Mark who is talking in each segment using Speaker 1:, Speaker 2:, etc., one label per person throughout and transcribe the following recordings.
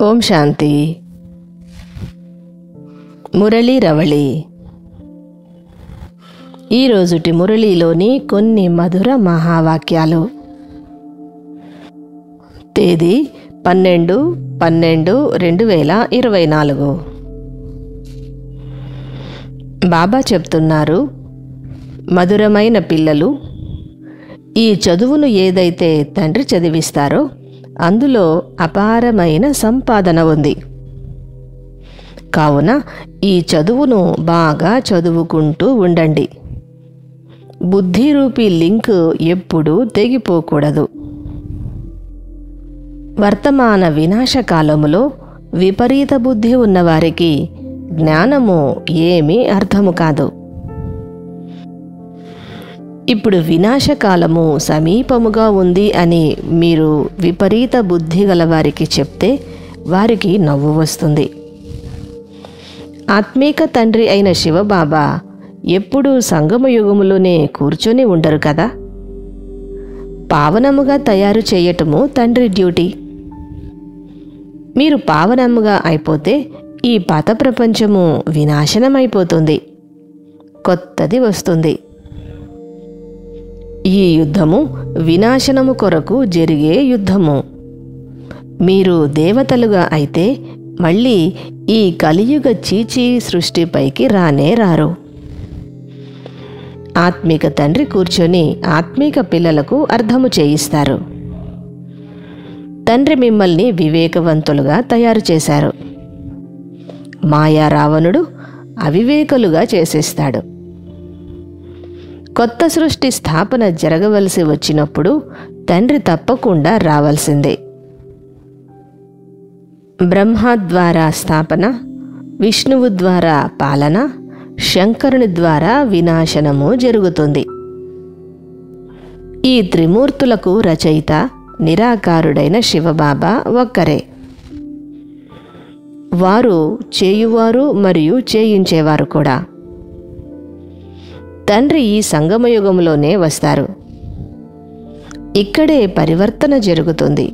Speaker 1: ఓం శాంతి. మురళీ రవళి. ఈరోజుటి మురళీలోని కొన్ని మధుర మహావాక్యాలు. తేదీ 12/12/2024. బాబా చెప్తున్నారు, మధురమైన పిల్లలు, ఈ చదువును ఏదైతే తండ్రి చదివిస్తారో అందులో అపారమైన సంపాదన ఉంది. కావున ఈ చదువును బాగా చదువుకుంటూ ఉండండి. బుద్ధిరూపీ లింక్ ఎప్పుడూ తెగిపోకూడదు. వర్తమాన వినాశకాలములో విపరీత బుద్ధి ఉన్నవారికి జ్ఞానము ఏమీ అర్థము కాదు. ఇప్పుడు వినాశకాలము సమీపముగా ఉంది అని మీరు విపరీత బుద్ధి గలవారికి చెప్తే వారికి నవ్వు వస్తుంది. ఆత్మీక తండ్రి అయిన శివబాబా ఎప్పుడూ సంగమయుగములోనే కూర్చొని ఉండరు కదా. పావనముగా తయారు చేయటము తండ్రి డ్యూటీ. మీరు పావనముగా అయిపోతే ఈ పాత ప్రపంచము వినాశనమైపోతుంది, కొత్తది వస్తుంది. ఈ యుద్ధము వినాశనము కొరకు జరిగే యుద్ధము. మీరు దేవతలుగా అయితే మళ్ళీ ఈ కలియుగ చీచీ సృష్టిపైకి రానే రారు. ఆత్మిక తండ్రి కూర్చొని ఆత్మిక పిల్లలకు అర్థము చేయిస్తారు. తండ్రి మిమ్మల్ని వివేకవంతులుగా తయారు చేశారు. మాయా రావణుడు అవివేకులుగా చేసేస్తాడు. కొత్త సృష్టి స్థాపన జరగవలసి వచ్చినప్పుడు తండ్రి తప్పకుండా రావాల్సిందే. బ్రహ్మ ద్వారా స్థాపన, విష్ణువు ద్వారా పాలన, శంకరుని ద్వారా వినాశనము జరుగుతుంది. ఈ త్రిమూర్తులకు రచయిత నిరాకారుడైన శివబాబా ఒక్కరే. వారు చేయువారు మరియు చేయించేవారు కూడా. తండ్రి ఈ సంగమయుగంలోనే వస్తారు. ఇక్కడే పరివర్తన జరుగుతుంది.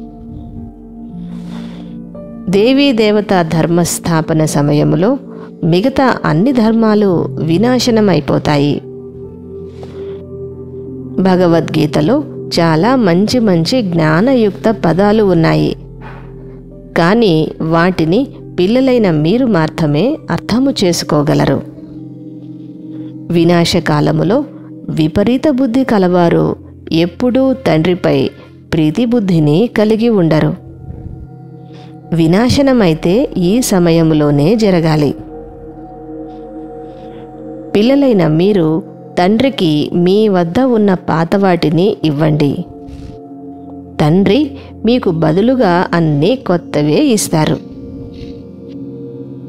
Speaker 1: దేవీ దేవతా ధర్మస్థాపన సమయంలో మిగతా అన్ని ధర్మాలు వినాశనమైపోతాయి. భగవద్గీతలో చాలా మంచి మంచి జ్ఞానయుక్త పదాలు ఉన్నాయి. కానీ వాటిని పిల్లలైన మీరు మాత్రమే అర్థము చేసుకోగలరు. వినాశకాలములో విపరీత బుద్ధి కలవారు ఎప్పుడూ తండ్రిపై ప్రీతి బుద్ధిని కలిగి ఉండరు. వినాశనమైతే ఈ సమయంలోనే జరగాలి. పిల్లలైన మీరు తండ్రికి మీ వద్ద ఉన్న పాతవాటిని ఇవ్వండి. తండ్రి మీకు బదులుగా అన్నీ కొత్తవే ఇస్తారు.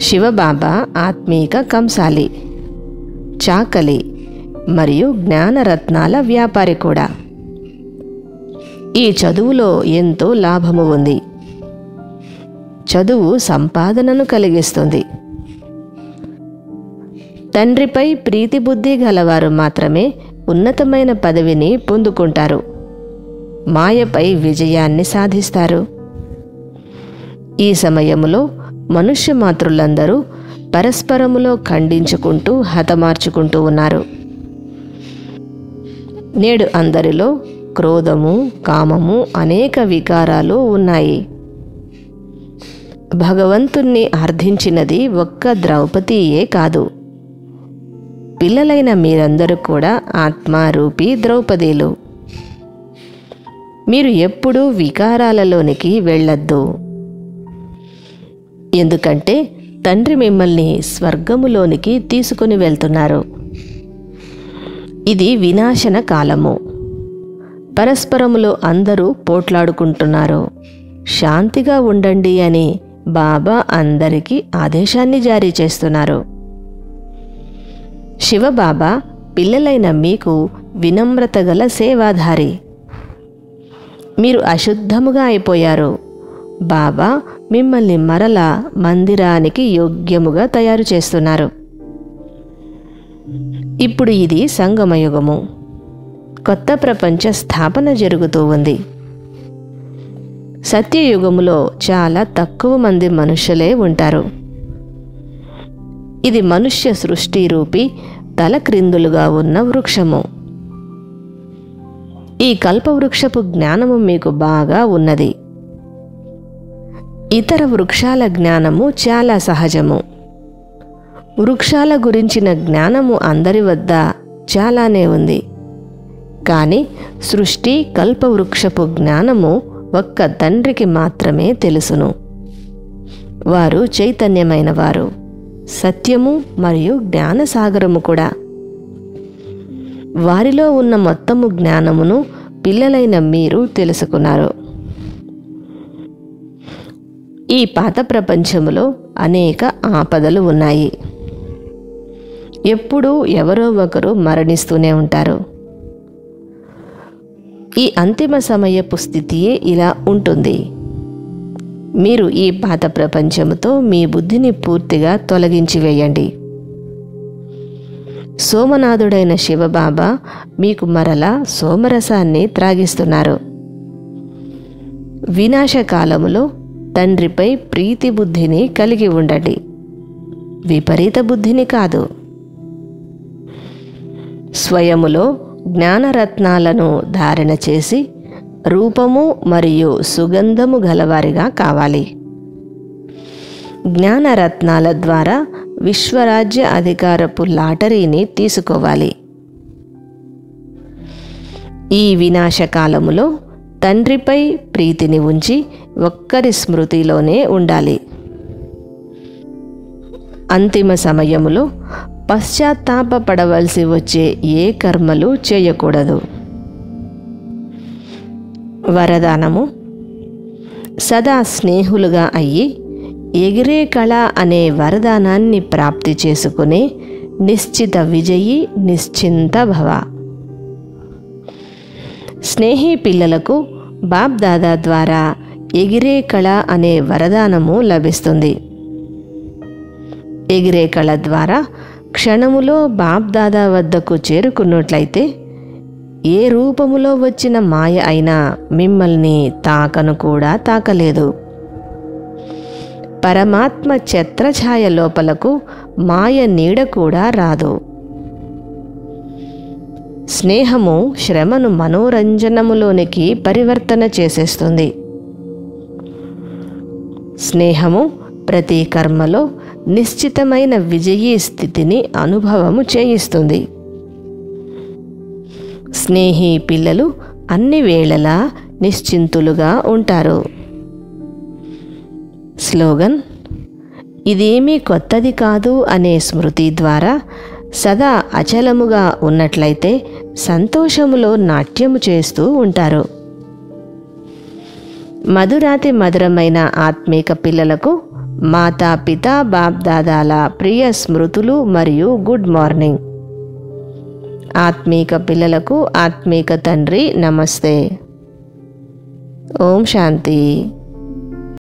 Speaker 1: శివబాబా ఆత్మీక కంసాలి, చాకలి మరియు జ్ఞానరత్నాల వ్యాపారి కూడా. ఈ చదువులో ఎంతో లాభము ఉంది. చదువు సంపాదనను కలిగిస్తుంది. తండ్రిపై ప్రీతి బుద్ధి గలవారు మాత్రమే ఉన్నతమైన పదవిని పొందుకుంటారు. మాయపై విజయాన్ని సాధిస్తారు. ఈ సమయములో మనుష్య మాతృలందరూ పరస్పరములో ఖండించుకుంటూ హతమార్చుకుంటూ ఉన్నారు. నేడు అందరిలో క్రోధము, కామము అనేక వికారాలు ఉన్నాయి. భగవంతుణ్ణి అర్థించినది ఒక్క ద్రౌపదియే కాదు. పిల్లలైన మీరందరూ కూడా ఆత్మారూపీ ద్రౌపదీలు. మీరు ఎప్పుడూ వికారాలలోనికి వెళ్ళొద్దు. ఎందుకంటే తండ్రి మిమ్మల్ని స్వర్గములోనికి తీసుకుని వెళ్తున్నారు. ఇది వినాశన కాలము. పరస్పరములో అందరూ పోట్లాడుకుంటున్నారు. శాంతిగా ఉండండి అని బాబా అందరికీ ఆదేశాన్ని జారీ చేస్తున్నారు. శివబాబా పిల్లలైన మీకు వినమ్రత గల సేవాధారి. మీరు అశుద్ధముగా అయిపోయారు. బాబా మిమ్మల్ని మరలా మందిరానికి యోగ్యముగా తయారు చేస్తున్నారు. ఇప్పుడు ఇది సంగమయుగము. కొత్త ప్రపంచ స్థాపన జరుగుతూ ఉంది. సత్యయుగములో చాలా తక్కువ మంది మనుషులే ఉంటారు. ఇది మనుష్య సృష్టి రూపి తలక్రిందులుగా ఉన్న వృక్షము. ఈ కల్పవృక్షపు జ్ఞానము మీకు బాగా ఉన్నది. ఇతర వృక్షాల జ్ఞానము చాలా సహజము. వృక్షాల గురించిన జ్ఞానము అందరి వద్ద చాలానే ఉంది. కానీ సృష్టి కల్పవృక్షపు జ్ఞానము ఒక్క తండ్రికి మాత్రమే తెలుసును. వారు చైతన్యమైన వారు, సత్యము మరియు జ్ఞానసాగరము కూడా. వారిలో ఉన్న మొత్తము జ్ఞానమును పిల్లలైన మీరు తెలుసుకున్నారు. ఈ పాత ప్రపంచములో అనేక ఆపదలు ఉన్నాయి. ఎప్పుడూ ఎవరో ఒకరు మరణిస్తూనే ఉంటారు. ఈ అంతిమ సమయపు స్థితియే ఇలా ఉంటుంది. మీరు ఈ పాత ప్రపంచముతో మీ బుద్ధిని పూర్తిగా తొలగించి వేయండి. సోమనాథుడైన శివబాబా మీకు మరలా సోమరసాన్ని త్రాగిస్తున్నారు. వినాశకాలములో తండ్రిపై ప్రీతి బుద్ధిని కలిగి ఉండండి, విపరీత బుద్ధిని కాదు. స్వయములో జ్ఞానరత్నాలను ధారణ చేసి రూపము మరియు సుగంధము గలవారిగా కావాలి. జ్ఞానరత్నాల ద్వారా విశ్వరాజ్య అధికారపు లాటరీని తీసుకోవాలి. ఈ వినాశకాలములో తండ్రిపై ప్రీతిని ఉంచి ఒక్కరి స్మృతిలోనే ఉండాలి. అంతిమ సమయములో పశ్చాత్తాపపడవలసి వచ్చే ఏ కర్మలు చేయకూడదు. వరదానము: సదా స్నేహులుగా అయ్యి ఎగిరే కళ అనే వరదానాన్ని ప్రాప్తి చేసుకునే నిశ్చిత విజయి నిశ్చింత భవ. స్నేహి పిల్లలకు బాప్ దాదా ద్వారా ఎగిరే కళ అనే వరదానము లభిస్తుంది. ఎగిరే కళ ద్వారా క్షణములో బాప్ దాదా వద్దకు చేరుకున్నట్లయితే ఏ రూపములో వచ్చిన మాయ అయినా మిమ్మల్ని తాకను కూడా తాకలేదు. పరమాత్మ ఛత్రఛాయ లోపలకు మాయ నీడ కూడా రాదు. స్నేహము శ్రమను మనోరంజనములోనికి పరివర్తన చేసేస్తుంది. స్నేహము ప్రతి కర్మలో నిశ్చితమైన విజయీ స్థితిని అనుభవము చేయిస్తుంది. స్నేహి పిల్లలు అన్ని వేళలా నిశ్చింతులుగా ఉంటారు. స్లోగన్: ఇదేమీ కొత్తది కాదు అనే స్మృతి ద్వారా సదా అచలముగా ఉన్నట్లయితే సంతోషములో నాట్యము చేస్తూ ఉంటారు. మధురాతి మధురమైన ఆత్మీక పిల్లలకు మాతా పితా బాప్ దాదాల ప్రియ స్మృతులు మరియు గుడ్ మార్నింగ్. ఆత్మీక పిల్లలకు ఆత్మీక తండ్రి నమస్తే. ఓం శాంతి.